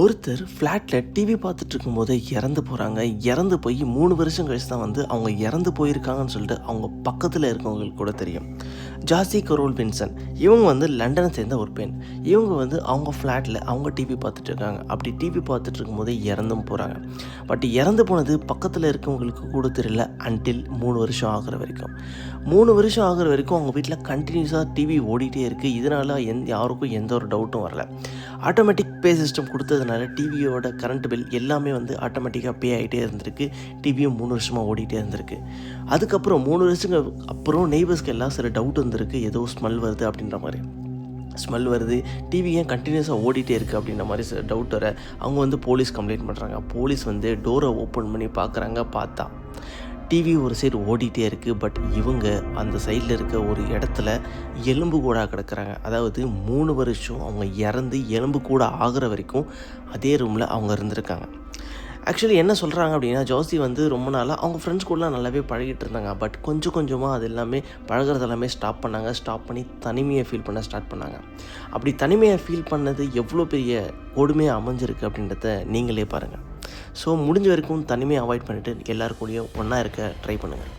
ஒருத்தர் ஃப்ளாட்டில் டிவி பார்த்துட்டு இருக்கும்போதே இறந்து போகிறாங்க. இறந்து போய் 3 வருஷம் கழிச்சு தான் வந்து அவங்க இறந்து போயிருக்காங்கன்னு சொல்லிட்டு அவங்க பக்கத்தில் இருக்கவங்களுக்கு கூட தெரியும். ஜாசி கரோல் வின்சன் இவங்க வந்து லண்டனை சேர்ந்த ஒரு பெண். இவங்க வந்து அவங்க ஃப்ளாட்டில் அவங்க டிவி பார்த்துட்டு இருக்காங்க. அப்படி டிவி பார்த்துட்டு இருக்கும்போதே இறந்தும் போகிறாங்க. பட் இறந்து போனது பக்கத்தில் இருக்கவங்களுக்கு கூட தெரியல அன்டில் 3 வருஷம் ஆகிற வரைக்கும். 3 வருஷம் ஆகிற வரைக்கும் அவங்க வீட்டில் கண்டினியூஸாக டிவி ஓடிட்டே இருக்குது. இதனால் யாருக்கும் எந்த ஒரு டவுட்டும் வரல. ஆட்டோமேட்டிக் பே சிஸ்டம் கொடுத்ததுனால டிவியோட கரண்ட் பில் எல்லாமே வந்து ஆட்டோமேட்டிக்காக பே ஆகிட்டே இருந்திருக்கு. டிவியும் 3 வருஷமாக ஓடிட்டே இருந்திருக்கு. அதுக்கப்புறம் 3 வருஷத்துக்கு அப்புறம் நெய்பர்ஸ்க்கு எல்லாம் சில டவுட் வந்திருக்கு. ஏதோ ஸ்மெல் வருது அப்படின்ற மாதிரி. ஸ்மெல் வருது, டிவி ஏன் கண்டினியூஸாக ஓடிட்டே இருக்குது அப்படின்ற மாதிரி சில டவுட் வர அவங்க வந்து போலீஸ் கம்ப்ளைண்ட் பண்ணுறாங்க. போலீஸ் வந்து டோரை ஓப்பன் பண்ணி பார்க்குறாங்க. பார்த்தா டிவி ஒரு சைடு ஓடிட்டே இருக்குது. பட் இவங்க அந்த சைடில் இருக்க ஒரு இடத்துல எலும்பு கூட கிடக்கிறாங்க. அதாவது 3 வருஷம் அவங்க இறந்து எலும்பு கூட ஆகிற வரைக்கும் அதே ரூமில் அவங்க இருந்திருக்காங்க. ஆக்சுவலி என்ன சொல்கிறாங்க அப்படின்னா, ஜோசி வந்து ரொம்ப நாளாக அவங்க ஃப்ரெண்ட்ஸ் கூடலாம் நல்லாவே பழகிட்டு இருந்தாங்க. பட் கொஞ்சம் கொஞ்சமாக அது எல்லாமே பழகிறது எல்லாமே ஸ்டாப் பண்ணாங்க. ஸ்டாப் பண்ணி தனிமையை ஃபீல் பண்ண ஸ்டார்ட் பண்ணாங்க. அப்படி தனிமையை ஃபீல் பண்ணது எவ்வளோ பெரிய கொடுமையாக அமைஞ்சிருக்கு அப்படின்றத நீங்களே பாருங்கள். ஸோ முடிஞ்ச வரைக்கும் தனிமையை அவாய்ட் பண்ணிவிட்டு எல்லாருக்கூடயும் ஒன்றா இருக்க ட்ரை பண்ணுங்கள்.